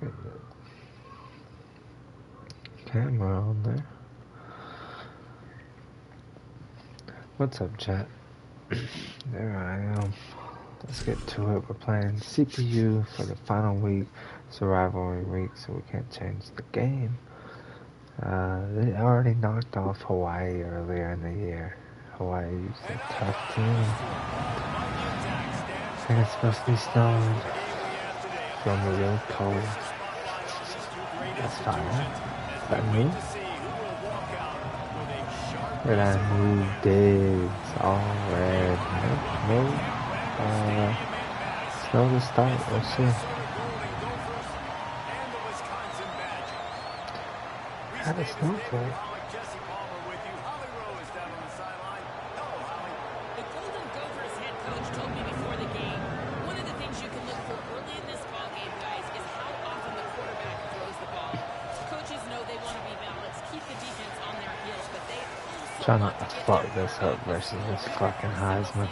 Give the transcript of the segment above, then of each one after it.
get the camera on there. What's up, chat? There I am. Let's get to it. We're playing CPU for the final week. It's a rivalry week, so we can't change the game. They already knocked off Hawaii earlier in the year. Hawaii's a tough team. I think it's supposed to be snowing. It's gonna be really cold. That's fine. Is that me? Did I move digs? All red. Nope. Snow to start. We'll see. Had a snowfall. Trying not to fuck this up versus this fucking Heisman.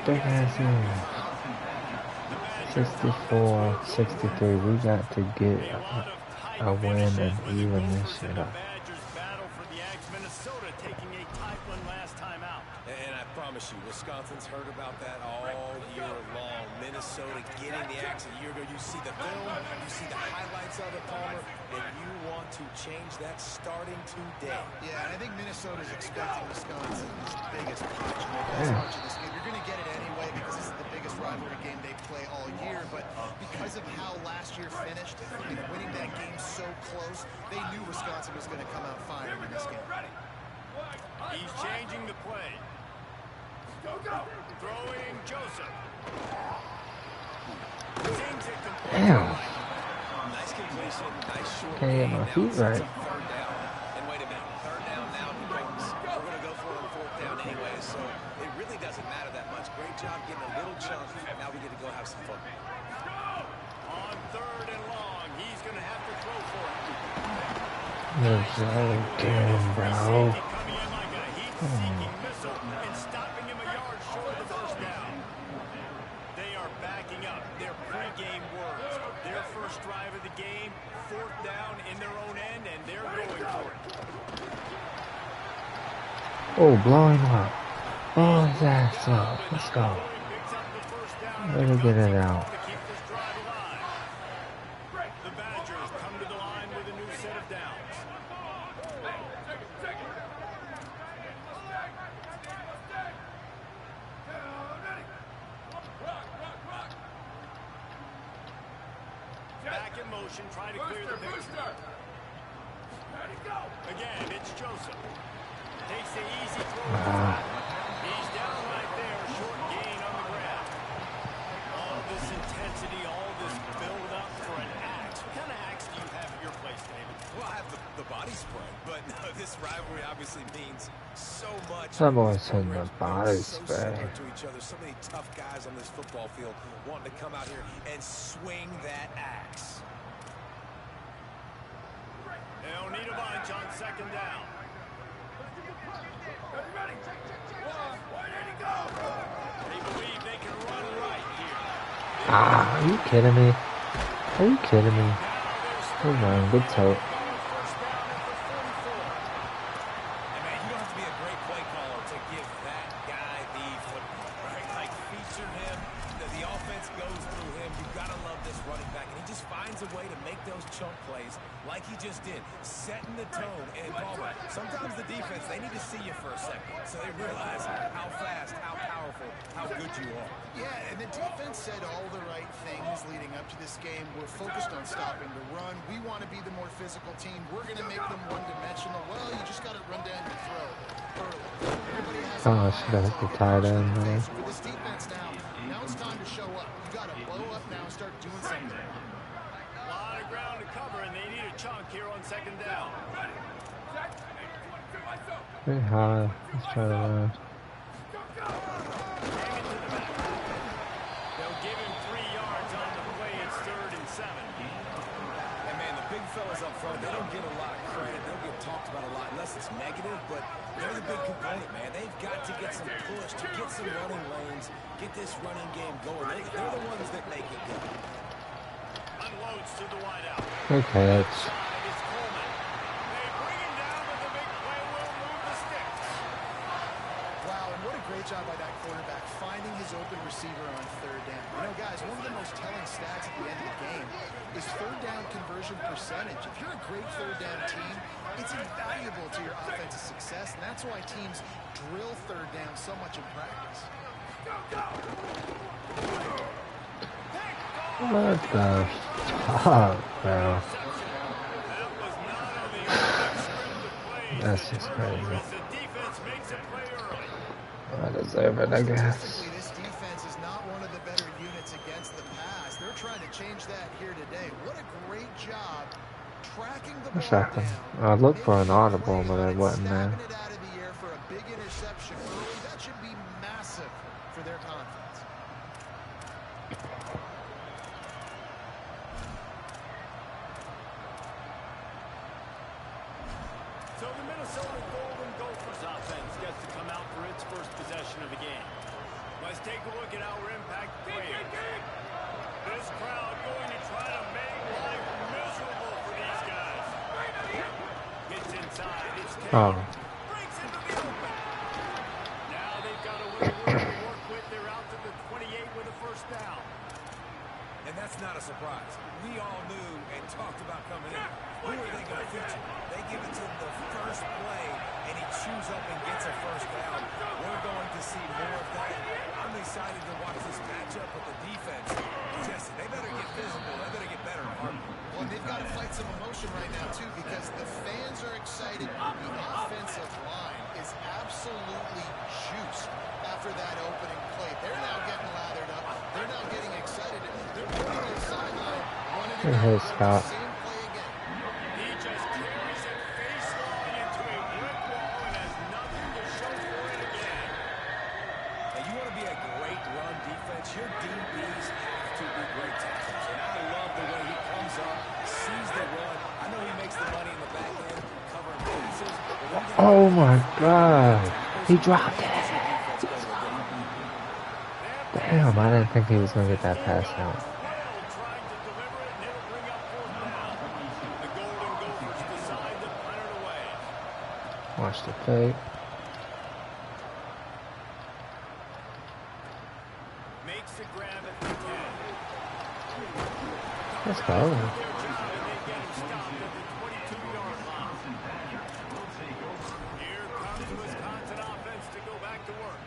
Big ass in. 64-63. We got to get a win and even this shit up. Wisconsin's heard about that all year long. Minnesota getting the axe a year ago. You see the film, you see the highlights of it, Palmer, and you want to change that starting today. Yeah, and I think Minnesota's expecting Wisconsin's biggest punch. You're going to get it anyway because this is the biggest rivalry game they play all year. But because of how last year finished and winning that game so close, they knew Wisconsin was going to come out firing in this game. He's changing the play. Go. Throwing Joseph. Damn. Nice completion. Nice short Can't get my feet right. Third down. And wait a minute. Third down now. We're going to go for it on fourth down anyway, so it really doesn't matter that much. Great job getting a little chunk. Now we get to go have some fun. On third and long, he's going to have to throw for it. There's again, bro. Drive of the game, fourth down in their own end, and they're going for it. Oh, blowing up. Oh, his ass up. Let's go. Let me get it out. The Badgers come to the line with a new set of downs. Back in motion, trying to clear the picture. Again, it's Joseph. Takes the easy throw. He's down right there. Short gain on the ground. All this intensity, all this build up for an axe. What kind of axe do you have at your place, David? Well, I have the body spray, but this rivalry obviously means so much. I'm always in the body spray. To each other. So many tough guys on this football field wanting to come out here and swing that axe. They'll need a bunch on second down. Ready. They believe they can run right here. Ah, are you kidding me? Are you kidding me? Come on, good toe. Setting the tone, and Palmer, sometimes the defense, they need to see you for a second, so they realize how fast, how powerful, how good you are. Yeah, and the defense said all the right things leading up to this game. We're focused on stopping the run. We want to be the more physical team. We're going to make them one-dimensional. Well, you just got to run down your throw early. Oh, I should have hit the tight end, man. For this defense now it's time to show up. You got to blow up now and start doing something. A lot of ground to cover, and they need a chunk here on second down. Pretty high. Let's try to run. They'll give him 3 yards on the play. they don't get a lot of credit. They don't get talked about a lot unless it's negative, but they're the big component, man. They've got to get some push, to get some running lanes, get this running game going. They're the ones that make it go. Unloads to the wideout. Okay, that's... Great job by that quarterback, finding his open receiver on third down. You know, guys, one of the most telling stats at the end of the game is third down conversion percentage. If you're a great third down team, it's invaluable to your offensive success, and that's why teams drill third down so much in practice. What the fuck, bro? That's just crazy. I deserve it, I guess. This defense is not one of the better units against the pass. They're trying to change that here today. What a great job tracking the ball down. I looked for an audible, but it wasn't there. It out of the air for a big interception early. That should be massive for their confidence. So the Minnesota Golden Gophers offense gets to come out for its first possession of the game. Let's take a look at our impact players. This crowd going to try to make life miserable for these guys. Gets inside. It's Taylor. Breaks into the open. Now they've got a little room to work with. They're out to the 28 with a first down. And that's not a surprise. We all knew and talked about coming in. Who are they going to feature? They give it to him the first play, and he chews up and gets a first down. We're going to see more of that. I'm excited to watch this matchup with the defense. Jesse, they better get physical. They better get better. Well, they've got to fight some emotion right now, too, because the fans are excited. The offensive line is absolutely juiced after that opening play. They're now getting lathered up. They're now getting excited. They're putting their sideline running it out. Scott. Same play again. He just carries it face-long into a brick wall and has nothing to show for it again. And you want to be a great run defense, your DBs have to be great tackles. And I love the way he comes up, sees the run. I know he makes the money in the back end, covering pieces. Oh my God. He dropped it. Damn, I didn't think he was going to get that pass out. Watch the fake. Makes the grab at the 10. Let's go. Here comes the Wisconsin offense to go back to work.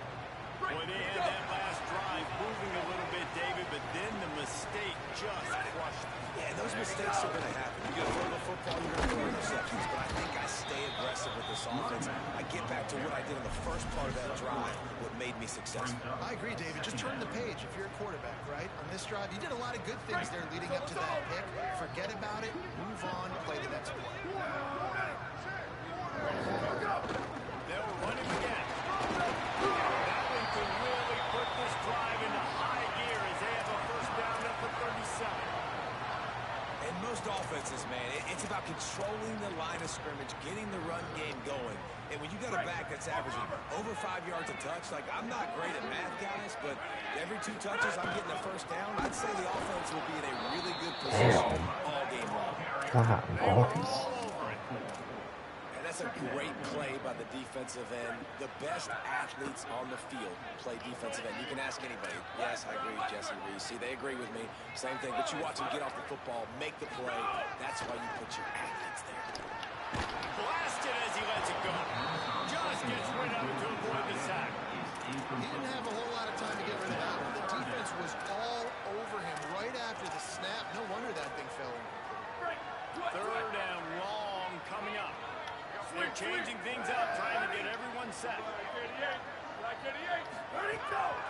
Boy, they had that last drive moving a little bit, David, but then the mistake just crushed them. Yeah, those mistakes are going to happen. You're going to throw the football, you're going to throw interceptions, but I think I stay aggressive with this offense. I get back to what I did in the first part of that drive, what made me successful. I agree, David. Just turn the page if you're a quarterback, right? On this drive, you did a lot of good things there leading up to that pick. Forget about it, move on, play the next play. They'll run it again. That one could really put this drive into high gear as they have a first down at the 37. And most offenses, man, it's about controlling the line of scrimmage, getting the run game going. And when you got a back that's averaging over 5 yards a touch, like I'm not great at math, guys, but every 2 touches I'm getting a first down, I'd say the offense will be in a really good position all game long. God, boys. And that's a great play by the defensive end. The best athletes on the field play defensive end. You can ask anybody. Yes, I agree, Jesse Reese. See, they agree with me. Same thing. But you watch them get off the football, make the play. That's why you put your athletes there. Blasted as he lets it go. Just gets rid of it to avoid the sack. He didn't have a whole lot of time to get rid of that one. The defense was all over him right after the snap. No wonder that thing fell in. Third and long coming up. They're changing things up, trying to get everyone set.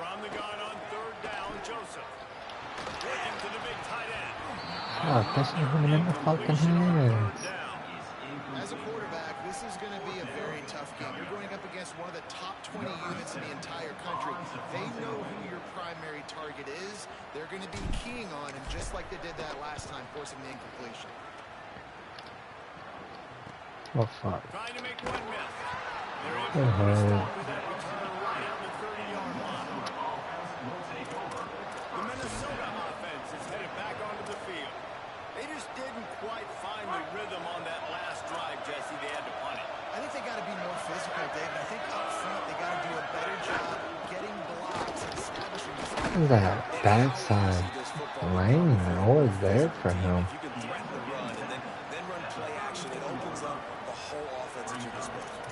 From the gun on third down, Joseph. Looking to the big tight end. Oh, that's not even in the fucking hands. As a quarterback, this is going to be a very tough game. You're going up against one of the top 20 units in the entire country. They know who your primary target is. They're going to be keying on him just like they did that last time, forcing the incompletion. Oh, fuck. Trying to make one miss. They're able It to put a hurt. stop to that return right on the 30-yard line. The Minnesota offense is headed back onto the field. They just didn't quite find the rhythm on that last drive, Jesse. They had to punt it. I think they got to be more physical, David. I think up front they got to do a better job getting blocks and establishing the front. Look at that backside lane always there for him. If you can threaten the run and then run play action, it opens up the whole offense at your disposal.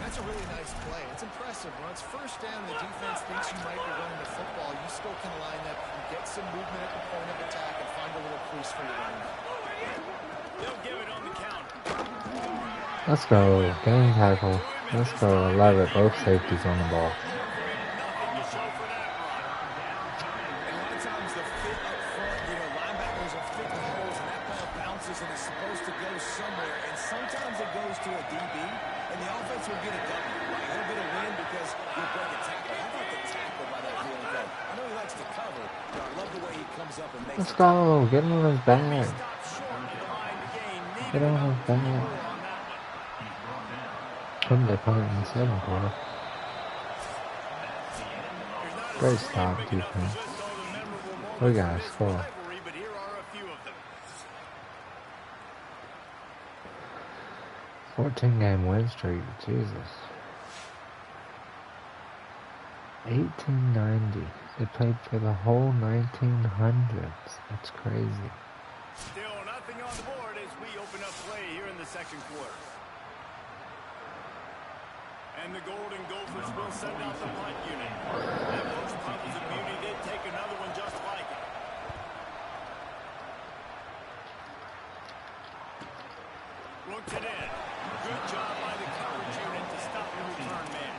That's a really nice play. It's impressive. When it's first down, the defense thinks you might be running the football. You still can line up and get some movement at the point of attack and find a little crease for your running back. They'll give it on the counter. Let's go. Game tackle. Let's go. I love it. Both safeties on the ball. Nothing to show for that run. And a lot of times the fit up front, linebackers are fit the holes, and that ball bounces and is supposed to go somewhere. And sometimes it goes to a DB, and the offense will get a W. Right? He'll get a win because he'll break a tackle. How about the tackle by that field goal? I know he likes to cover, but I love the way he comes up and makes Let's go. Get him on his back. Stop short behind the game. Get him on his back. Couldn't they punt it in the second quarter? Great stop, defense. We got to score. But here are a few of them. 14-game win streak. Jesus. 1890. They played for the whole 1900s. That's crazy. Still nothing on the board as we open up play here in the second quarter. And the Golden Gophers will send out the punt unit. That first punt was a beauty. They'd take another one just like it. Looked it in. Good job by the coverage unit to stop the return man.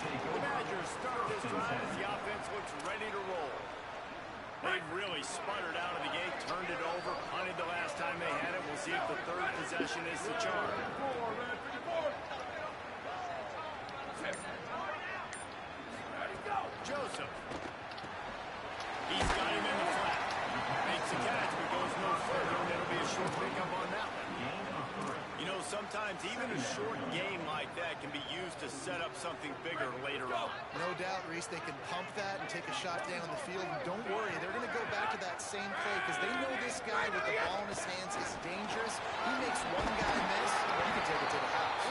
The Badgers start this drive as the offense looks ready to roll. They've really sputtered out of the gate, turned it over, punted the last time they had it. We'll see if the third possession is the charm. Joseph. He's got him in the flat. Makes a catch, but goes no further. That'll be a short pickup on that one. You know, sometimes even a short game like that can be used to set up something bigger later on. No doubt, Reese, they can pump that and take a shot down the field. And don't worry, they're going to go back to that same play because they know this guy with the ball in his hands is dangerous. He makes one guy miss, you can take it to the house.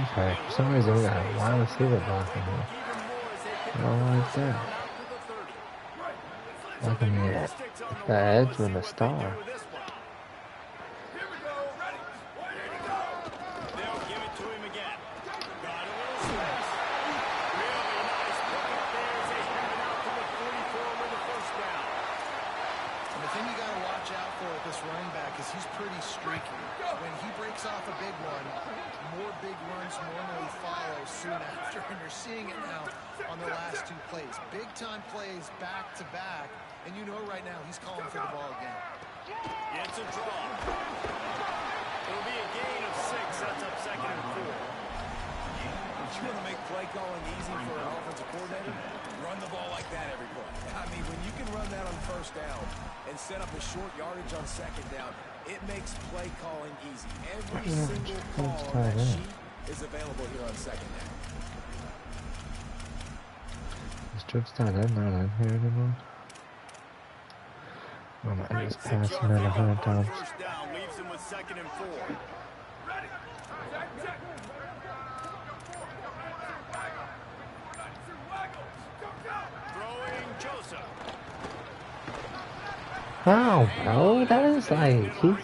Okay, for some reason we got a wide receiver blocking here. I don't like that. Blocking the edge with a star. Running back is he's pretty streaky. When he breaks off a big one, more big runs normally follow soon after, and you're seeing it now on the last two plays. Big time plays back to back, and you know right now he's calling for the ball again. It's a draw. It'll be a gain of 6. That's up 2nd and 4. You want to make play calling easy for an offensive coordinator? Run the ball like that every play. I mean, when you can run that on first down and set up a short yardage on second down, it makes play calling easy. Every single call on that sheet is available here on second down. Is Trips not in here anymore? Oh my, I just passed him in 100 times. First down leaves him with 2nd and 4. Joseph. How, bro? That is like, he's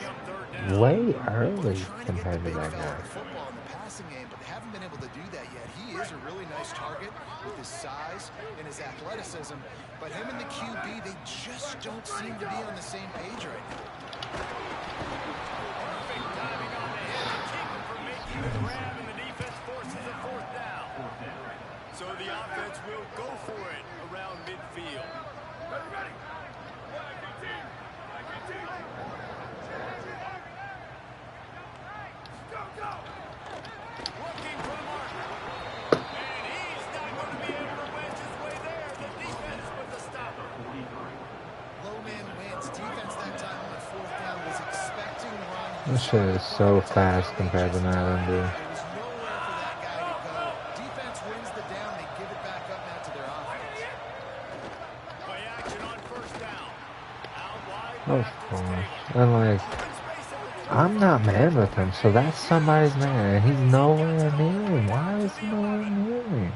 way early compared to that guy. Football in the passing game, but they haven't been able to do that yet. He is a really nice target with his size and his athleticism, but him and the QB, they just don't seem to be on the same page right now. Perfect timing on the hit to keep him from making the grab, and the defense forces a 4th down. So the offense will go for it around midfield. Ready. Looking for the marker. And he's not going to be able to wedge his way there. The defense with the stopper. Low man wins. Defense that time on 4th down was expecting the run, This shit is so fast compared to Maryland, dude. There was nowhere for that guy to go. Defense wins the down. They give it back up now to their offense. Play action on first down. Out wide Of left is course. Taylor. And like, Open space at the 20. I'm not man with him, so that's somebody's man. And he's nowhere near me. Why is he nowhere near me?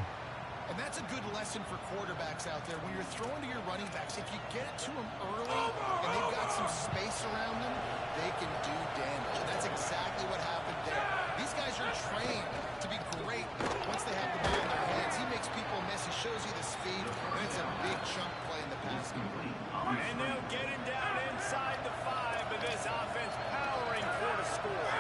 And that's a good lesson for quarterbacks out there. When you're throwing to your running backs, if you get it to them early and they've got some space around them, they can do damage. And that's exactly what happened there. These guys are trained to be great once they have the ball in their hands. He makes people miss. He shows you the speed, and it's a big chunk play in the pass game. And they'll get him down inside the 5, but this offense powering for the score.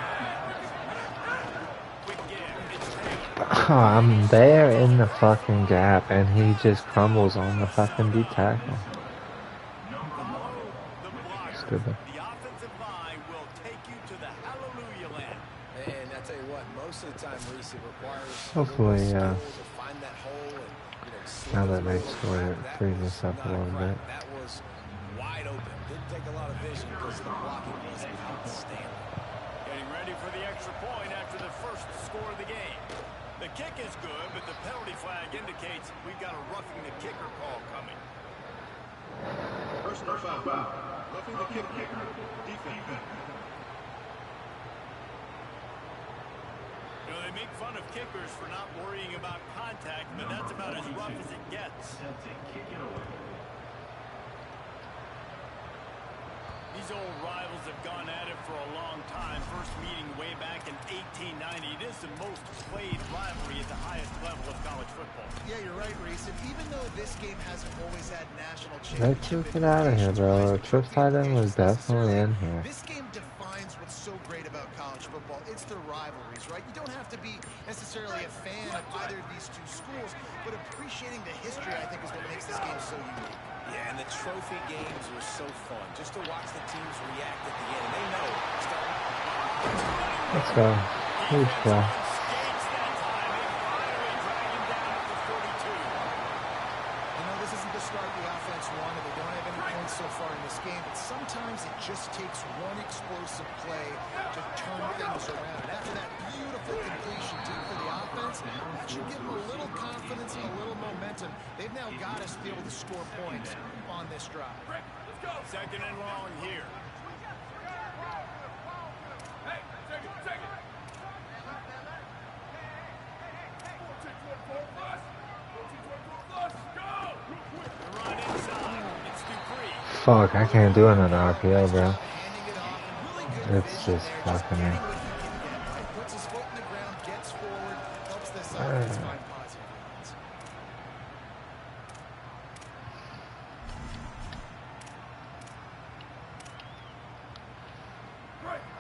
Quick give. It's Taylor. Oh, I'm there in the fucking gap, and he just crumbles on the fucking D tackle. The blocker. Stupid. The offensive line will take you to the hallelujah land. And I tell you what, most of the time, Reese, it requires Hopefully, skill to find that hole and, slip now that through they've those scored it, cracks. frees That us was up a not little crack. bit. That was wide open. Didn't take a lot of vision because the blocking was outstanding. Getting ready for the extra point after the first score of the game. The kick is good, but the penalty flag indicates we've got a roughing the kicker call coming. Personal foul. Roughing the kicker. Defense. You know, they make fun of kickers for not worrying about contact, but that's about as rough as it gets. These old rivals have gone at it for a long time. First meeting way back in 1890. It is the most played rivalry at the highest level of college football. Yeah, you're right, Reese. And even though this game hasn't always had national They championship took it out of here, bro. implications, Trip tight end was definitely in here. this game defines what's so great about college football. It's the rivalries, right? You don't have to be necessarily a fan of either of these two schools, but appreciating the history, I think, is what makes this game so unique. Yeah, and the trophy games are so fun. Just to watch the teams react at the end. They know. Let's go. Huge play. Skates that time. They finally drag him down at the 42. You know, this isn't the start the offense wanted. They don't have any points so far in this game, but sometimes it just takes one explosive play to turn things around. And after that beautiful completion deep for the offense, that should give them a little confidence and a little momentum. They've now got us to be able to score points on this drive. Second and long here. The run inside. It's Dupree. Fuck, I can't do another RPO, bro. Handing it off, and really good It's vision just there, fucking me. getting what he can get, right? Puts his foot in the ground, gets forward, helps this offense find positive balance.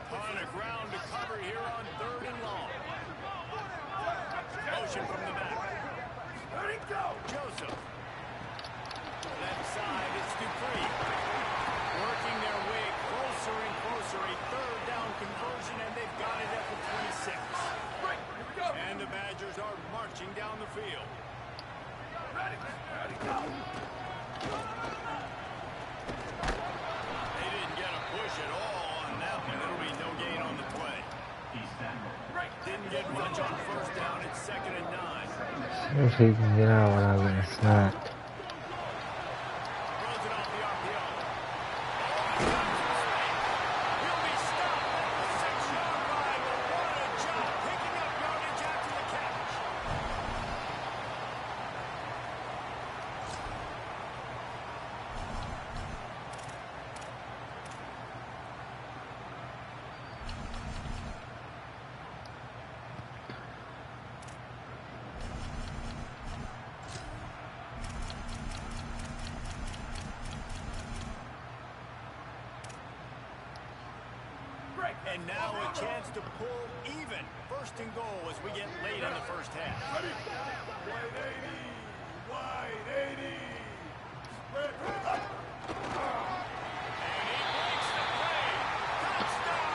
On the ground to cover here on third and long. Motion from the back. Joseph. Left side, it's Dupree. Working their way closer and closer. A third down conversion, and they've got it at the 26. And the Badgers are marching down the field. They didn't get a push at all on that one. There'll be no gain on the play. Didn't get much on first down. It's second and 9. See if he can get out without getting snapped. Throws it off the RPO. He'll be stopped at the 6-yard line. But what a job picking up yardage after the catch. And now a chance to pull even. First and goal as we get late in the first half.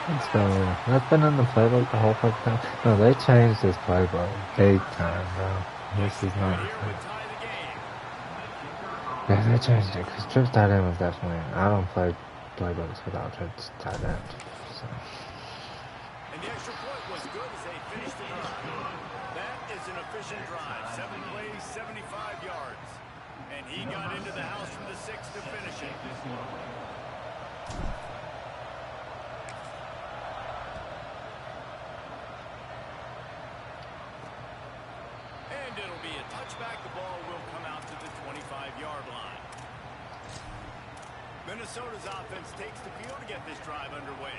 Let's go. That's been in the playbook the whole fucking time. No, they changed this playbook big time, bro. This is not. Here would tie the game. Yeah, they changed it because Trips tight end was definitely. I don't play playbooks without Trips tight end. So. possession drive. 7 plays, 75 yards. And he got into the house from the 6 to finish it. And it'll be a touchback. The ball will come out to the 25-yard line. Minnesota's offense takes the field to get this drive underway.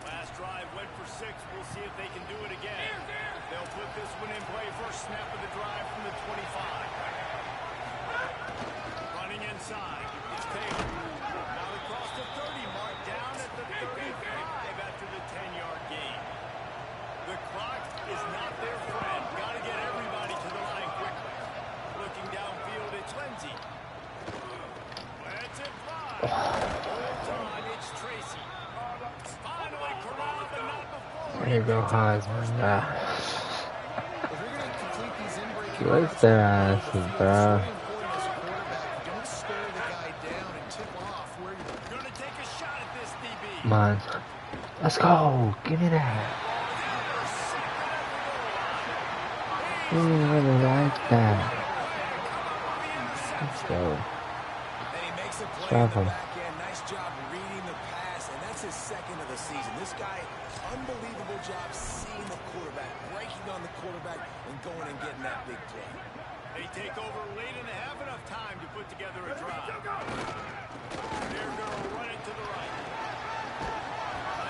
Last drive went for 6. We'll see if they can do it again. They'll put this one in play. First snap of the drive from the 25. Running inside. It's Taylor. Now across the 30 mark, down at the 35 after the 10-yard gain. The clock is not their friend. Got to get everybody to the line quickly. Looking downfield, it's Lindsey. Let's it fly. Holds on, it's Tracy. Finally corralled, but not before. There you go, Heisman. If you're going to complete these in-breaking What's their asses, bro? don't stare the guy down and tip off where you're Going to take a shot at this DB. Come on. Let's go. Give me that. Ooh, I like that. Let's go. And he makes a play Stop in him. the back end. Nice job reading the pass, and that's his second of the season. This guy, unbelievable job seeing the quarterback, breaking on the quarterback, and going and getting that big play. They take over late and have enough time to put together a drive. They're going to run it to the right.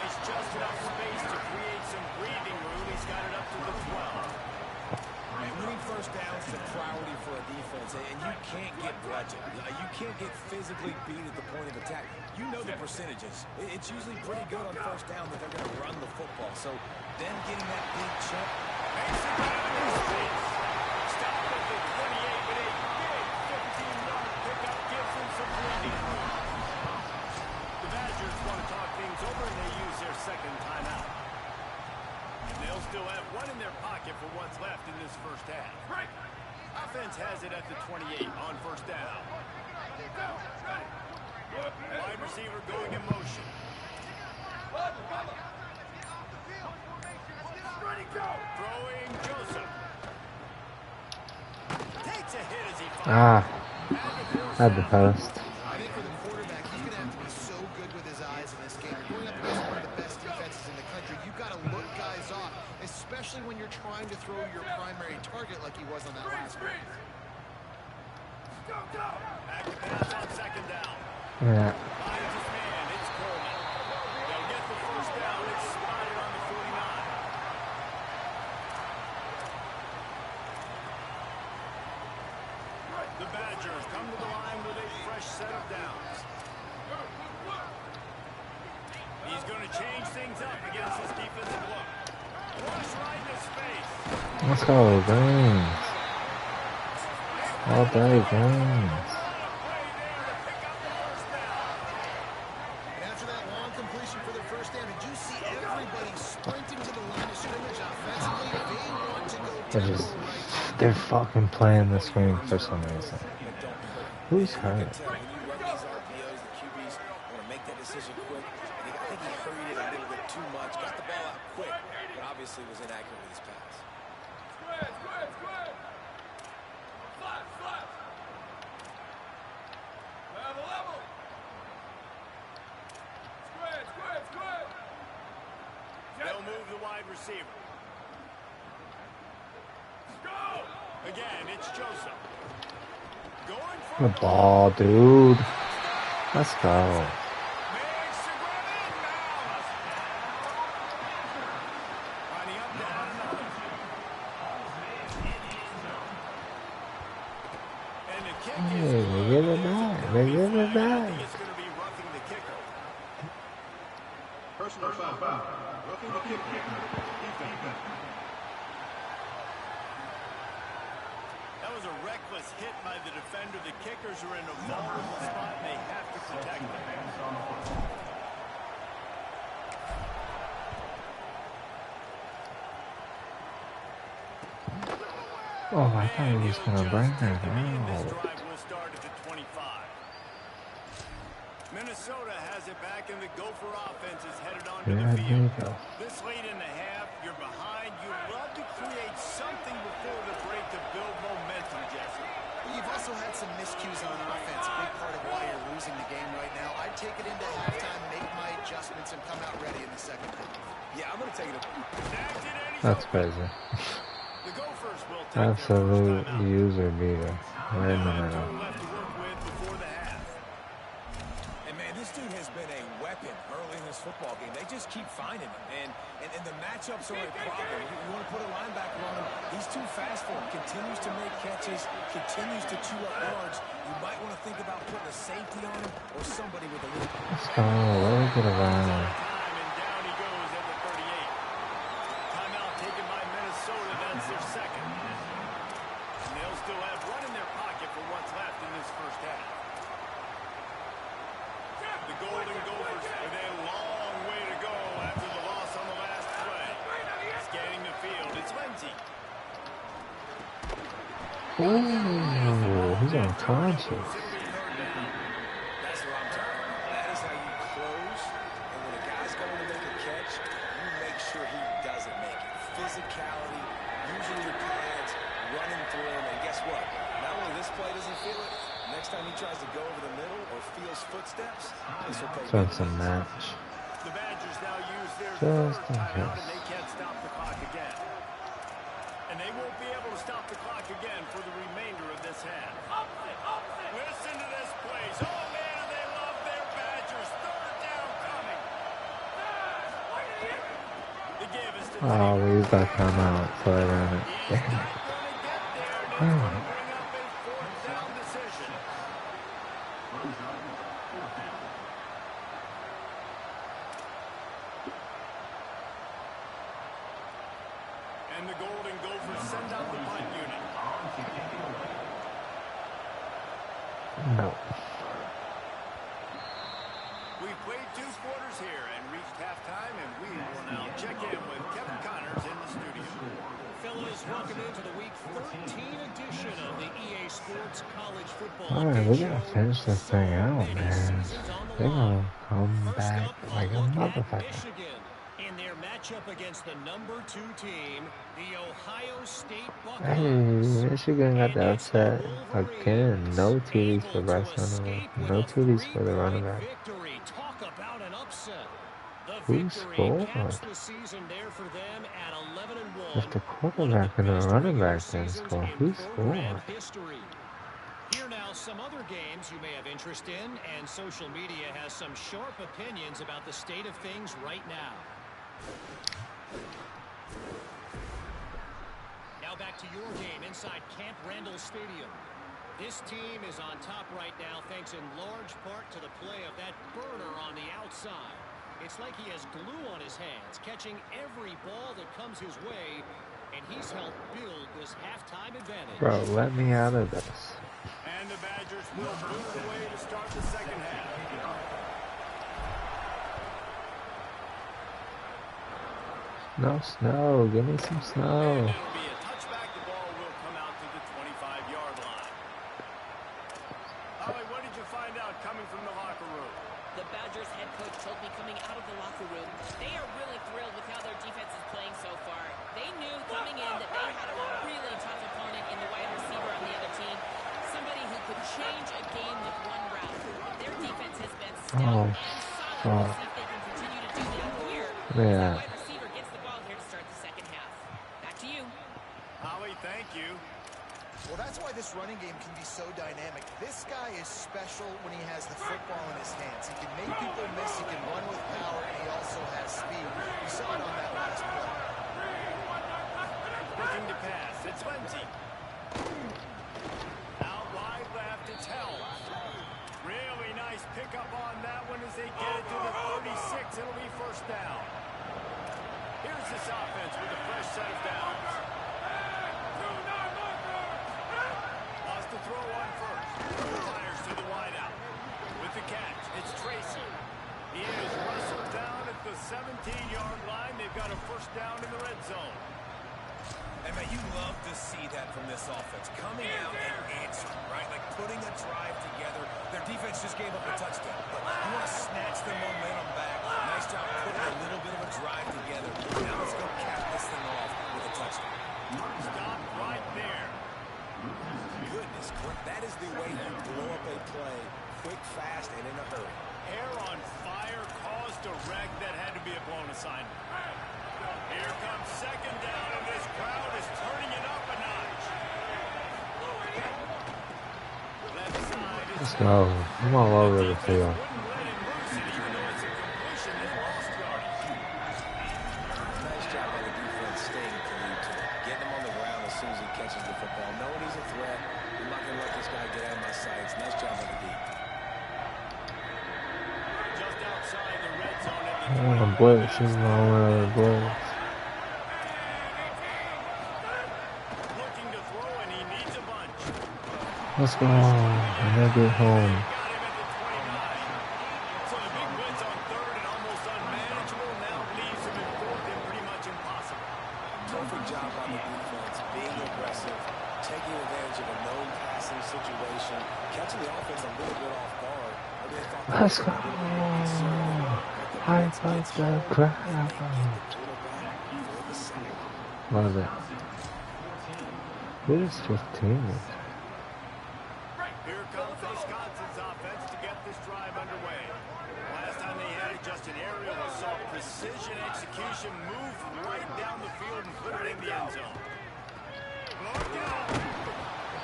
Nice just enough space to create some breathing room. He's got it up to the 12. And winning first downs is a priority for a defense, and you can't get bludgeoned. You can't get physically beat at the point of attack. You know the percentages. It's usually pretty good on first down that they're going to run the football. So them getting that big chunk. Makes it down to his feet. Stop at the 28, but a big 15-yard pickup gives him some breathing room. The Badgers want to talk things over, and they use their second timeout. And they'll still have one in their pocket for what's left in this first half. Offense has it at the 28 on first down. Wide receiver going in motion. Throwing Joseph. Takes a hit as he fires. Had the post. I think for the quarterback, he's going to have to be so good with his eyes in this game. You're going up against one of the best defenses in the country. You've got to look guys off, especially when you're trying to throw your primary target like he was on that last one. Back to pass on second down. Yeah. Finds his man. It's Coleman. They'll get the first down. It's spotted on the 49. The Badgers come to the line with a fresh set of downs. He's going to change things up against this defensive look. Rush right in his face. Let's go, Greens. All day, Greens. And after that long completion for the first down, did you see everybody sprinting to the line of scrimmage offensively? They want to go tempo right. They're fucking playing the screen for some reason. Who's hurt? When you run these RPOs, the QBs want to make that decision quick. And I think he hurried it a little bit too much. Got the ball out quick, but obviously was inaccurate with his pass. They'll move the wide receiver. Again, it's Joseph. Going for The ball, dude. Let's go. Makes the grab in now. Lining up down another. And the kick Hey, is they good. give it back. They give it I back. think it's going to be roughing the kicker. Personal foul. Roughing the kicker. Defense. That was a reckless hit by the defender. The kickers are in a vulnerable spot, and they have to protect them. Oh, I thought he was gonna bring that This out. drive will start at the 25. Minnesota has it back, and the Gopher offense is headed onto Yeah, the there field. you go. This late in the half, you're behind. You love to create something before the break to build momentum, Jesse. You've also had some miscues on offense, a big part of why you're losing the game right now. I'd take it into halftime, make my adjustments, and come out ready in the second half. Yeah, I'm going to take it. That's crazy. The Gophers will take Absolute their first timeout. user beater. Right in the Now, middle. left to work with before the half. And man, this dude has been a weapon early in this football game. They just keep finding him. And the matchups are a problem. You want to put a linebacker on him, he's too fast for him. Continues to make catches, continues to chew up yards. You might want to think about putting a safety on him or somebody with a lead. Let's go. Let me get around. And down he goes at the 38. Timeout taken by Minnesota. That's their second. And they'll still have run in their pocket for what's left in this first half. The Golden Gophers with a long way to go after the loss on the last play. Scanning the field, it's Lindsey. Ooh, he's unconscious. That's what I'm talking about. That is how you close. And when a guy's going to make a catch, you make sure he doesn't make it. Physicality, using your pads, running through him. And guess what? Not only this play doesn't feel it, next time he tries to go over the middle or feels footsteps, this will pay. So it's a match. The Badgers now use their Just third in timeout, case. and they can't stop the clock again. And they won't be able to stop the clock again for the remainder of this half. Listen to this place. Oh, man, they love their Badgers. Third down coming. The give is to Oh, we used that timeout, so I ran it. He's not going to get there. And it's going to bring up a fourth down decision. And the Golden Gophers send out the punt unit. No. We've played 2 quarters here and reached halftime, and we will now check in with Kevin Connors in the studio. Fellas, welcome into the Week 13 edition of the EA Sports College Football Alright, we Update gotta Show. finish this thing out, Many man. seasons on the They're line. gonna come First back up, like a look at motherfucker. Michigan in their matchup against the number 2 team, the Ohio State Hey, Buckeyes. Michigan got And the it's the upset again. Wolverines No TDs for able to Bryce Hunter. escape with No a TDs for the 3-point running back. victory. Talk about an upset. The Who victory scored? caps the season there for them at 11-1. If the quarterback and the running back didn't score, who scored? History. Here now, some other games you may have interest in, and social media has some sharp opinions about the state of things right now. Now back to your game inside Camp Randall Stadium. This team is on top right now thanks in large part to the play of that burner on the outside. It's like he has glue on his hands, catching every ball that comes his way, and he's helped build this halftime advantage. Bro, let me out of this. And the Badgers will move away to start the second half. No snow. Give me some snow. And it'll be a touchback. The ball will come out to the 25-yard line. Holly, what did you find out coming from the locker room? The Badgers head coach told me coming out of the locker room, they are really thrilled with how their defense is playing so far. They knew coming in that they had a really tough opponent in the wide receiver on the other team. Somebody who could change a game with one route. Their defense has been stout and solid. We'll see if they can continue to do that here. Yeah. The wide receiver gets the ball here to start the second half. Back to you. Holly, thank you. Well, that's why this running game can be so dynamic. This guy is special when he has the football in his hands. He can make people miss, he can run with power, and he also has speed. We saw it on that last play. Looking to pass. It's Lindsey. Out wide left, it's Helms. Really nice pickup on that one as they get it to the 36. It'll be first down. Here's this offense with a fresh set of downs. Lost to throw on first. Fires to the wideout. With the catch, it's Tracy. He is wrestled down at the 17-yard line. They've got a first down in the red zone. And man, you love to see that from this offense. Coming out and answering, right? Like putting a drive together. Their defense just gave up a touchdown. But you want to snatch the momentum back. Nice job putting a little bit of a drive together. Now let's go cap this thing off with a touchdown. Stop right there. Goodness, that is the way you blow up a play. Quick, fast, and in a hurry. Hair on fire caused a wreck that had to be a blown assignment. Here comes second down, and this crowd is turning it up a notch. Left side is Let's go. I'm all over the field. wouldn't let him loose, and even though it's a completion, it lost yardage. Nice job by the defense staying glued to it. Getting him on the ground as soon as he catches the football. Knowing he's a threat. I'm not going to let this guy get out of my sights. Nice job by the deep. Just outside the red zone at the I want to blitz. She's all over the blitz. looking to throw, and he needs a bunch. Let's go. And then get home. Got him at the 29. So the big blitz on third and almost unmanageable now leaves him in fourth and pretty much impossible. Perfect job on the defense. Being aggressive. Taking advantage of a known passing situation. Catching the offense a little bit off guard. Maybe they thought Let's go. High five the crowd. Love it. What is 15? Here comes Wisconsin's offense to get this drive underway. Last time they had it, just an aerial assault. Precision execution, moved right down the field and put it in the end zone. Look out!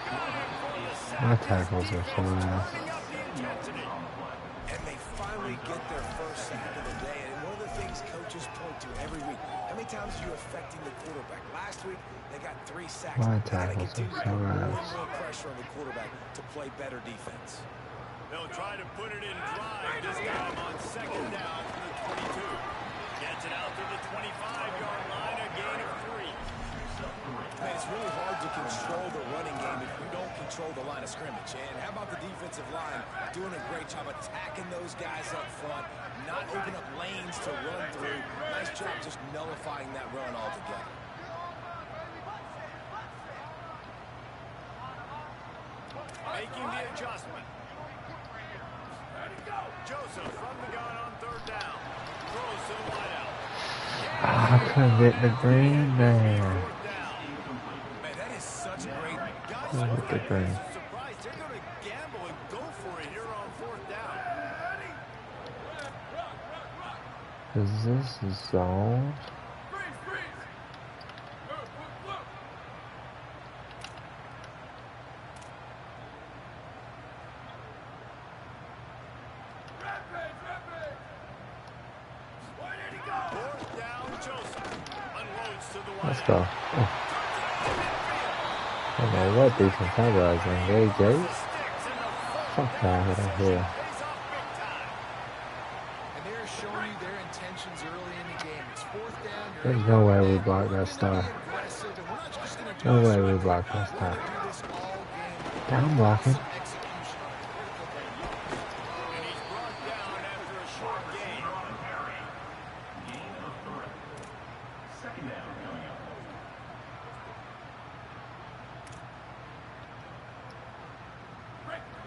Got him for the sack. My tackles are so nice. Turning up the intensity. And they finally get their first sack of the day. And one of the things coaches point to every week, how many times are you affecting the quarterback? Last week, they got 3 sacks. My They gotta tackles continue are to so put more and nice. more pressure on the quarterback to play better defense. They'll try to put it in drive this time on second down from the 22. Gets it out to the 25-yard line, a gain of 3. Man, it's really hard to control the running game if you don't control the line of scrimmage. And how about the defensive line doing a great job attacking those guys up front, not open up lanes to run through. Nice job just nullifying that run altogether. Making the adjustment. Joseph from the gun on third down. Throws to the wideout. I couldn't get the green there. Fourth down. Man, that is such great. Guys, Couldn't get the green. surprised. They're going to gamble and go for it here on fourth down. Is this zone? Fourth down, Joseph. Unloads to the Let's wideout. go. Oh. I don't know what defense I was engaged. Sticks in the Fuck out of here. Pays off big time. And they're showing you their intentions early in the game. It's fourth down. There's no way we block that star. Aggressive, and we're not just going to do No this way we right block now. that star. We're gonna do this all game. Down blocking. Execution on critical play. And he's brought down after a short gain.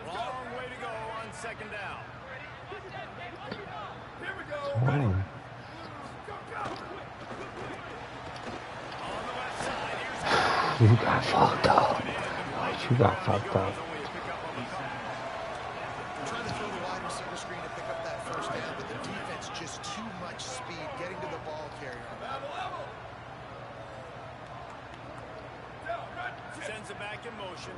Long way to go on second down. Oh. On the left side, here's You got fucked up. You got fucked up. only a pickup of a couple. Trying to throw the wide receiver screen to pick up that first down, but the defense just too much speed getting to the ball carrier on that. Sends it back in motion.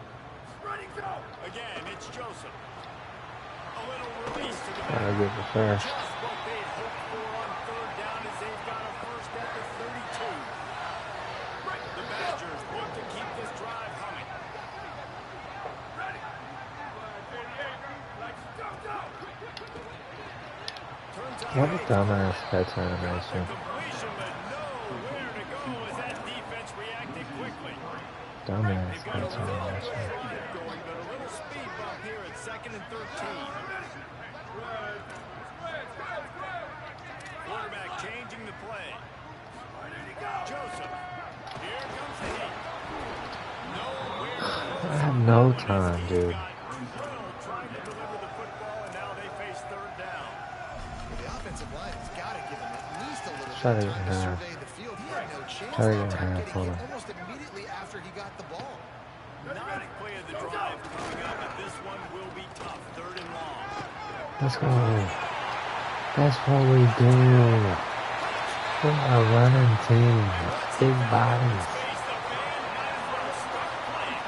Again, it's Joseph. A little release to the back. Gotta get the first. Just what they'd hoped for on third down as they've got a first at the 32. The Badgers look to keep this drive humming. Turns out What a dumbass catch the animation. completion, but nowhere to go as that defense reacted quickly. Dumbass They've got a catch little animation. drive going, but a little speed bump here at second and 13. Quarterback changing the play. Joseph Here comes the heat. Nowhere I close have on no that one as time, he dude. got drilled trying to deliver the football, and now they face third down. Well, the offensive line has got to give him at least a little Try bit to of get time to half. survey the field. He had no chance Try to that get time, half getting on hit him. almost immediately after he got the ball. Ninth play of the drive coming up, and this one will be tough. Third and long. Let's go. That's what we do. We're a running team. Big bodies. Face the fan, might as well start playing.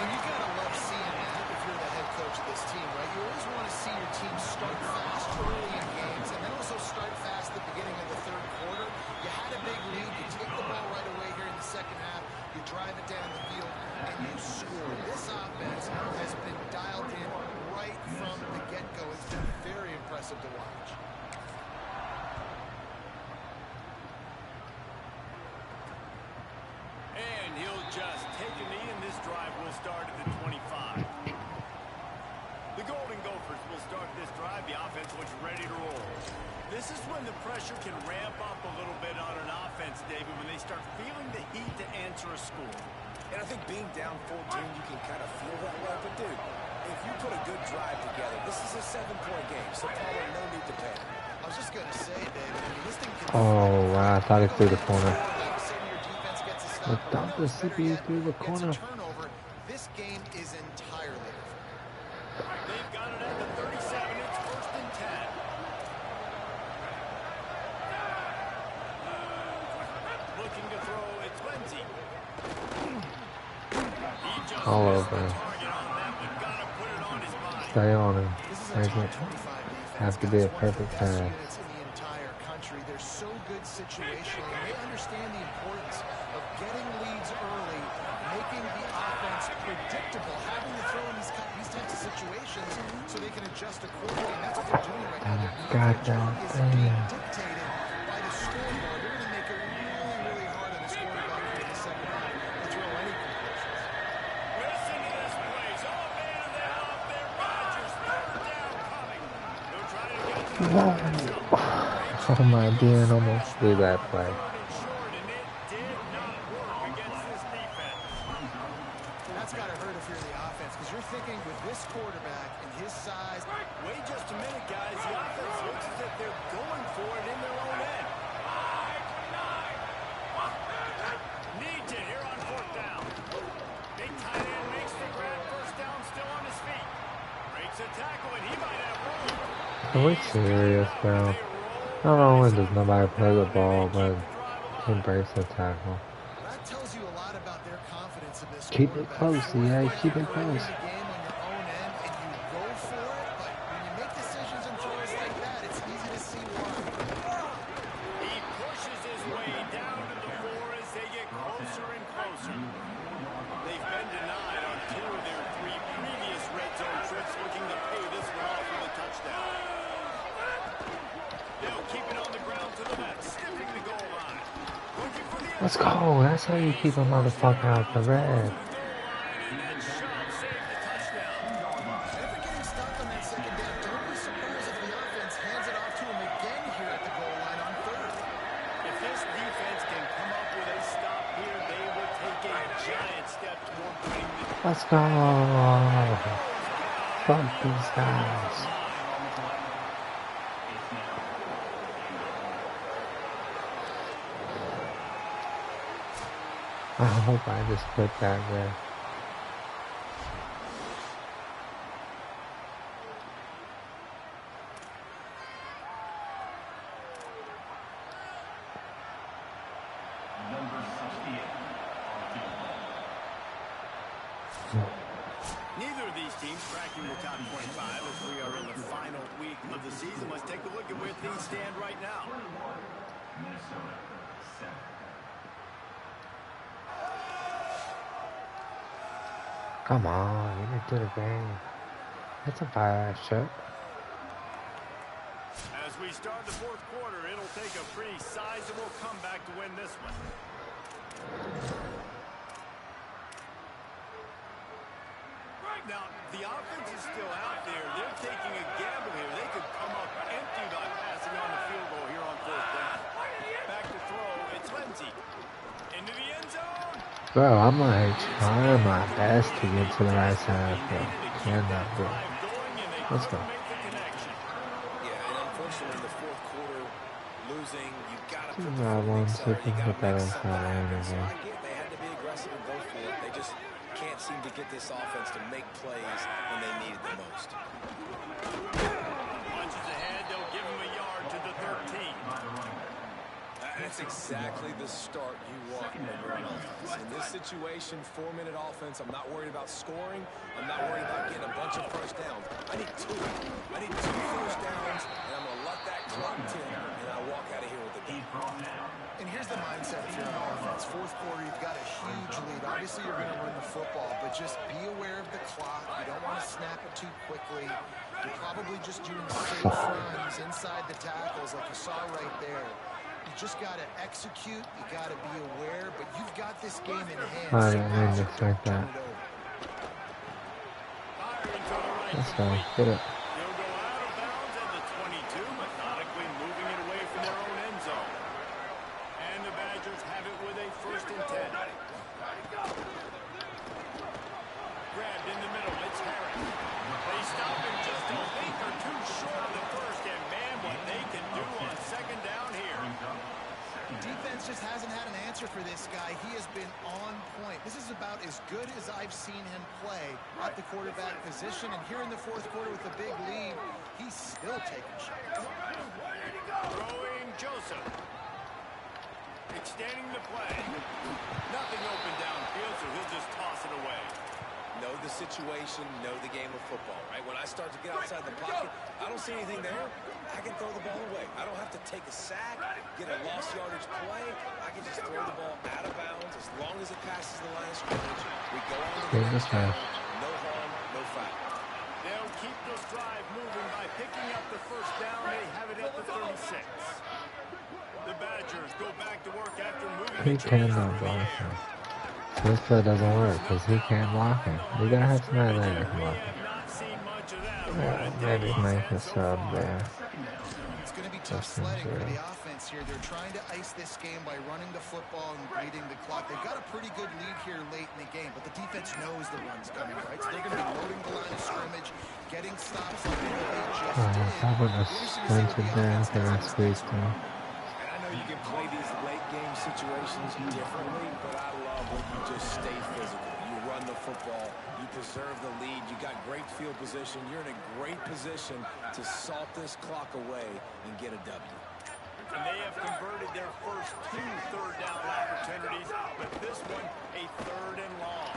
And you got to love seeing that if you're the head coach of this team, right? You always want to see your team start fast early in games and then also start fast at the beginning of the third quarter. You had a big lead. You take the ball right away here in the second half. You drive it down the field, and you score. This offense has been dialed in right from the get-go. It's been very impressive to watch. And he'll just take a knee, and this drive will start at the 25. The Golden Gophers will start this drive. The offense looks ready to roll. This is when the pressure can ramp up a little bit on an offense, David, when they start feeling the heat to answer a score. And I think being down 14, you can kind of feel that way. But, dude, if you put a good drive together, this is a 7-point game, so Pollard, no need to panic. I was just going to say, David, I mean, this thing can... Oh, wow. I thought he threw the corner. All of a sudden, your defense gets a stop. But dump the Better CPU yet, through the gets a corner. turnover. This game is entirely different. They've got it at the 37. It's first and 10. Looking to throw. It's Lindsey. He just All missed over the him. target on that, but gotta put it on his body. Stay on him. This is a Make top it 25 defense. have to guys. be a One of the perfect best pass. units in the entire country. They're so good situationally, and they understand the importance of getting leads early, making the offense predictable, having to throw in these types of situations so they can adjust accordingly. And that's what they're doing right now. Got Their job that. is being dictated by the scoreboard. They're going to make it really, really hard on the scoreboard here in the second half to throw any conclusions. Listen to this place. Oh, man, and then off there. Rodgers, third down coming. They'll try to get to the Oh, my dear. Almost threw that play. third and short, and it did not work against this defense. That's got to hurt if you're the offense, because you're thinking with this quarterback and his size. Wait just a minute, guys. The offense looks as if they're going for it in their own end. Needs it here on fourth down. Big tight end makes the grab. First down, still on his feet. Breaks a tackle, and he might have room. Are we serious, bro? Not only does nobody play the ball, but he breaks the tackle. That tells you a lot about their confidence in this Keep it quarterback. close, They yeah, work keep it like you're close. in the game on your own end, and you go for it, but when you make decisions and throws like that, it's easy to see why. He pushes his way down to the floor as they get closer and closer. They've been denied on 2 of their 3 previous red zone trips, looking to pay this one off with a touchdown. They'll keep it on the ground to the left, sniffing the goal line. Looking for the end Let's go. That's how you keep a motherfucker out the red. and that shove saved the touchdown. If they're getting stuck on that second down, don't be surprised if the offense hands it off to him again here at the goal line on third. If this defense can come up with a stop here, they will take a giant step toward winning the Let's go. Fuck these guys. I hope I just clipped that there. Neither of these teams cracking the top 25 as we are in the final week of the season. Let's take a look at where things stand right now. Come on, get into the game. That's a fire shot. As we start the fourth quarter, it'll take a pretty sizable comeback to win this one. Now, the offense is still out there. They're taking a gamble here. They could come up empty by passing on the field goal here on fourth down. Back to throw, it's Lindsey. Bro, I'm like trying my best to get to the right side, bro. Cannot do it. Let's go. Yeah, and unfortunately in the fourth quarter, losing, you got to put the Drive foot in the on, so we accelerator. You can got put to that make inside something lane happen. So again. I get they had to be aggressive and go for it. They just can't seem to get this offense to make plays when they need it the most. Punches ahead, they'll give him a yard to the 13. That's exactly the start you want when you're on offense. In this situation, 4-minute offense, I'm not worried about scoring. I'm not worried about getting a bunch of first downs. I need 2. I need 2 first downs, and I'm going to let that clock tick, and I walk out of here with a dub. And here's the mindset if you're on offense. Fourth quarter, you've got a huge lead. Obviously, you're going to run the football, but just be aware of the clock. You don't want to snap it too quickly. You're probably just doing safe runs inside the tackles like you saw right there. You just got to execute. You got to be aware, but you've got this game in hand. I So didn't mean to don't think turn that. it over. Let's go. Get it. They'll go out of bounds at the 22, methodically moving it away from their own end zone. And the Badgers have it with a 1st and 10. Grabbed in the middle, it's Harris. They stop him just a week or 2 short of the first, and man, what they can do on 2nd down here. Defense just hasn't had an answer for this guy. He has been on point. This is about as good as I've seen him play at the quarterback position. And here in the fourth quarter with a big lead, he's still taking shots. Throwing Joseph. Extending the play. Nothing open downfield, so he'll just toss it away. Know the situation, know the game of football, right? When I start to get outside the pocket, I don't see anything there. I can throw the ball away. I don't have to take a sack, get a lost yardage play. I can just throw the ball out of bounds as long as it passes the line of scrimmage. We go on to the next down. No harm, no foul. They'll keep this drive moving by picking up the 1st down. They have it at the 36. The Badgers go back to work after moving He the chains cannot through the block air. him. This play doesn't work because he can't block him. We gotta have somebody there that can block We him. have not seen much of that. Maybe make a sub there. It's going to be tough sledding for the offense here. They're trying to ice this game by running the football and beating the clock. They've got a pretty good lead here late in the game, but the defense knows the run's coming, right? So they're going to be loading the line of scrimmage, getting stops like they just did. I would have sprinted there if I squeezed him. And I know you can play these late game situations differently, but I love when you just stay physical. You run the football, you preserve the lead, you got great field position, you're in a great position to salt this clock away and get a W. And they have converted their first 2 third-down opportunities, but this one a 3rd and long.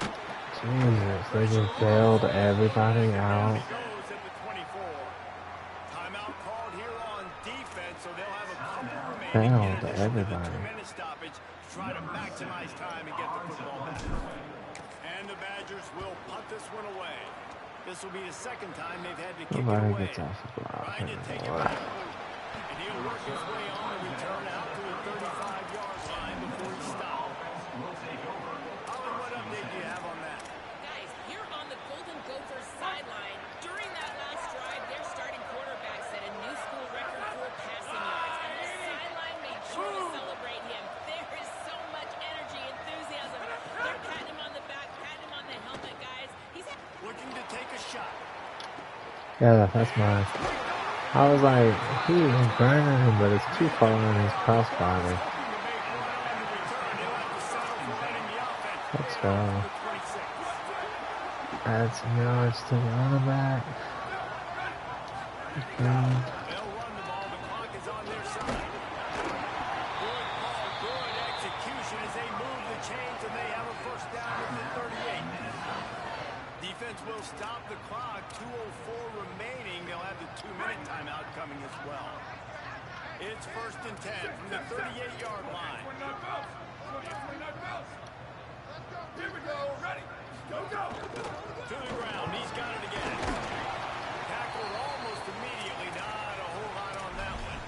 Jesus, they just bailed everybody out. He goes at the 24. Timeout called here on defense, so they'll have a couple remaining in addition to the Everybody. 2-minute stoppage to try to maximize time and get the football back. And the Badgers will punt this one away. This will be the 2nd time they've had to kick it Nobody away. gets off the block Trying to take it anymore. back. And he'll work his way on the return out to the 35-yard line before he stops. Holly, what update do you have on that? Guys, here on the Golden Gophers sideline, during that last drive, their starting quarterback set a new school record for passing yards. And the sideline made sure to celebrate him. There is so much energy, enthusiasm. They're patting him on the back, patting him on the helmet, guys. He's Looking to take a shot. Yeah, that's mine. I was like, he was burning him, but it's too far on his crossbody. Let's go. Add some yards to the running back. Okay. They'll run the ball. The clock is on their side. Good ball, good execution as they move the chains, and they have a 1st down at the 38. Defense will stop the clock. 2:04 remaining. They'll have the 2-minute timeout coming as well. It's 1st and 10 from the 38-yard line. Here we go. Ready. Go, go. To the ground. He's got it again. Tackled almost immediately. Not a whole lot on that one.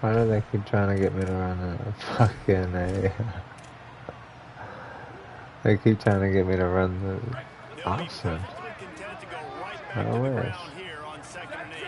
Why do they keep trying to get me to run the fucking A? They keep trying to get me to run the option. I wish. Here on 2nd and 8.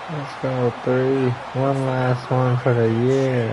Let's go 3. One last one for the year.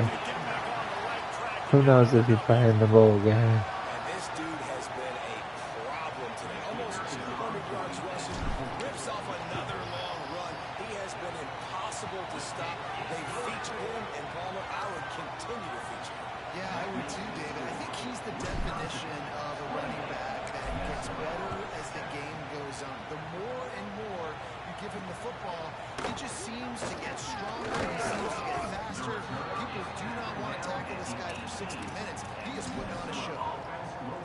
Who knows if he play in the bowl game? And this dude has been a problem today. Almost 200 yards rushing. Rips off another long run. He has been impossible to stop. They featured him, and Palmer, I would continue to feature him. Yeah, I would too, David. I think he's the definition of a running back that gets better as the game goes on. The more and more you give him the football, he just seems to get stronger. He seems to get faster. People do not want to tackle this guy for 60 minutes. He is putting on a show. A little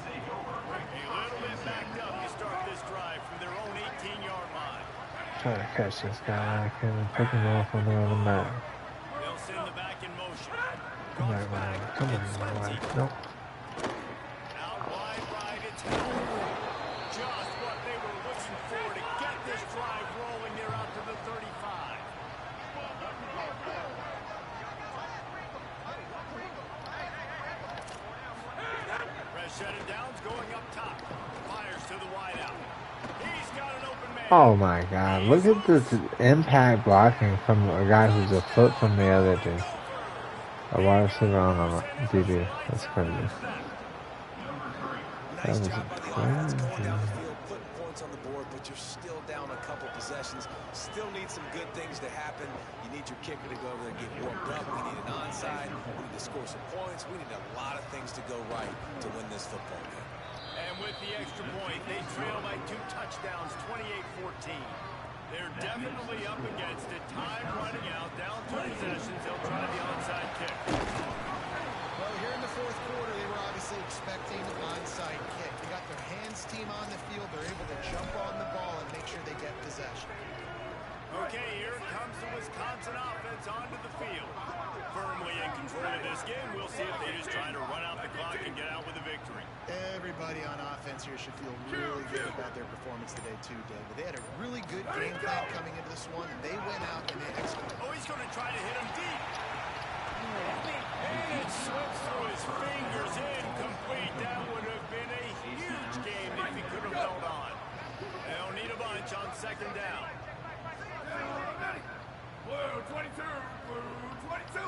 bit backed up to start this drive from their own 18-yard line. Try to catch this guy. I can pick him off on the other map. They'll send the back in motion. Come on, man. Come on, man. Nope. Out wide right, it's Hill. Just what they were looking for to get this drive rolling. They're out to the 35. Press shutting down's going up top. Fires to the wideout. He's got an open man. Oh my god. Look at this impact blocking from a guy who's a foot from the other dude. A wide receiver on a DB. That's crazy. Nice job by the offense going down the field, putting points on the board, but you're still down a couple possessions. Still need some good things to happen. You need your kicker to go over there and get warmed up. We need an onside. We need to score some points. We need a lot of things to go right to win this football game. And with the extra point, they trail by 2 touchdowns, 28-14. They're definitely up against it. Time running out, down 2 possessions. They'll try the onside kick. Well, here in the fourth quarter, they were obviously expecting an onside kick. They got their hands team on the field. They're able to jump on the ball and make sure they get possession. Okay, here comes the Wisconsin offense onto the field. Firmly in control of this game. We'll see if they just try to run out the clock and get out with a victory. Everybody on offense here should feel really good about their performance today too, David. They had a really good game plan coming into this one, and they went out and they executed. Oh, he's going to try to hit him deep. And it slips through his fingers. Incomplete. That would have been a huge game if he could have held on. They'll need a bunch on second down. Blue 22, blue 22.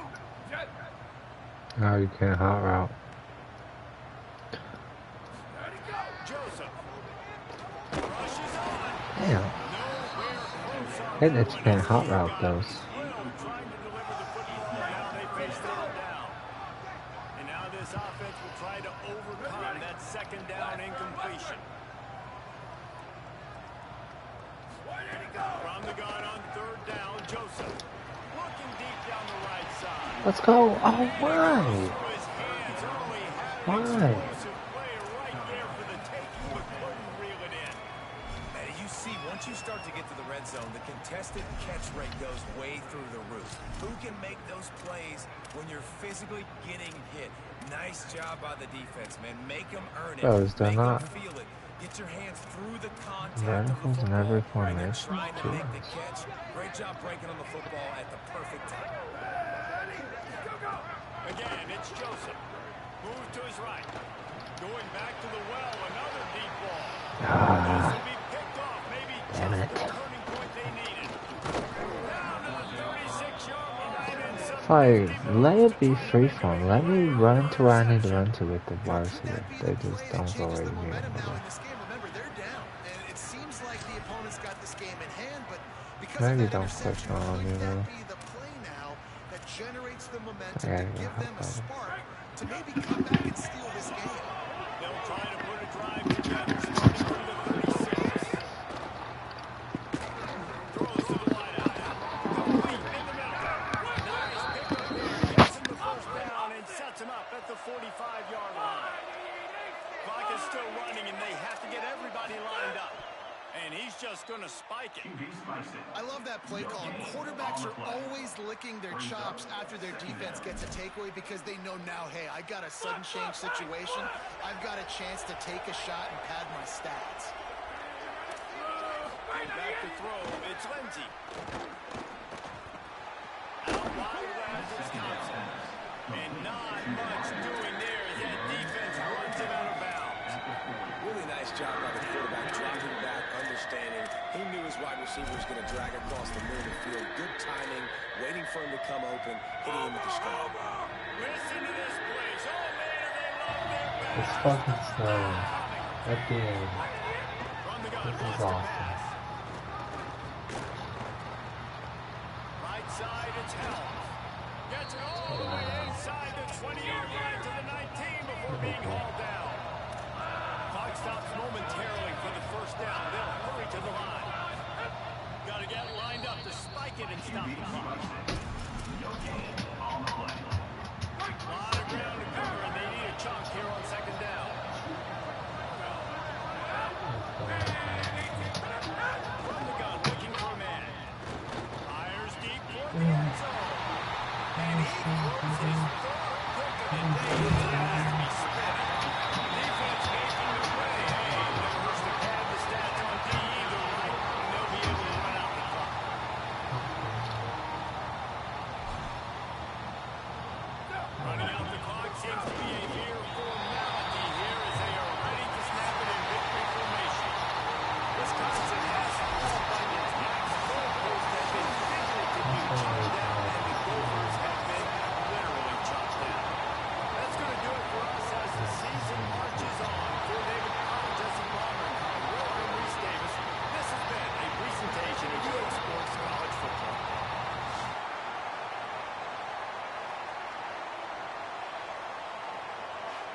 Jet. Oh, you can't hot route. Joseph rushes on. Damn. Nowhere close on Hate that that you one. can't hot route those. Trying to deliver the football. Now they face third down. And now this offense will try to overcome that second down incompletion. From the gun on third down, Joseph looking deep down the right side. Let's go. Oh, why? Through his hands, oh, he had an Why? explosive play right there for the taking, but couldn't reel it in. And you see, once you start to get to the red zone, the contested catch rate goes way through the roof. Who can make those plays when you're physically getting hit? Nice job by the defense, man. Make them earn it. Those do Make not. them feel it. Get your hands through the contact Verticals of in the every football, and then formation, trying to too. make the catch. Great job breaking on the football at the perfect time. Again, it's Joseph. Move to his right. Going back to the well, another deep ball. This will be picked off. Maybe Damn just it. the turning point they needed. Down to the 36-yard line and some It's like, let it be free form. Let me run to where I need to run to with the wide receiver. They just don't go away from me. Now in this game, remember, they're down, and it seems like the opponent's got this game in hand, but because Maybe of that don't push interception, on me, could though. that be the play now that generates the momentum I to gotta go give them a hop on. spark to maybe come back and steal this game? They'll try to put a drive together, starting from the 36. Throws to the wideout. Complete in the middle. Nice pickup there. Gets him the first down and sets him up at the 45-yard line. Clock is still running, and they have to get everybody lined up. And he's just going to spike it. I love that play call. Quarterbacks are always licking their chops after their defense gets a takeaway because they know now, hey, I got a sudden change situation. I've got a chance to take a shot and pad my stats. Back to throw. It's Lindsey. Out wide left, Wisconsin. And not much doing there as that defense runs him out of bounds. Really nice job by the quarterback, dropping back under understanding. He knew his wide receiver was going to drag across the middle of the field. Good timing, waiting for him to come open, hitting him with the strike. Listen to this place. Oh, man, do they love their It's backs. fucking snowing at the end. From the gun, This is wants to awesome. pass. Right side, it's Helms. Gets it all the way inside the 20-yard line to the 19 before being hauled down. Clock stops momentarily for the first down. They'll hurry to the line. Got to get lined up to spike it and stop the clock. A lot of ground to cover, and they need a chunk here on second down. From the gun, looking for a man. Fires deep toward the end zone. And he throws his third pick of the day.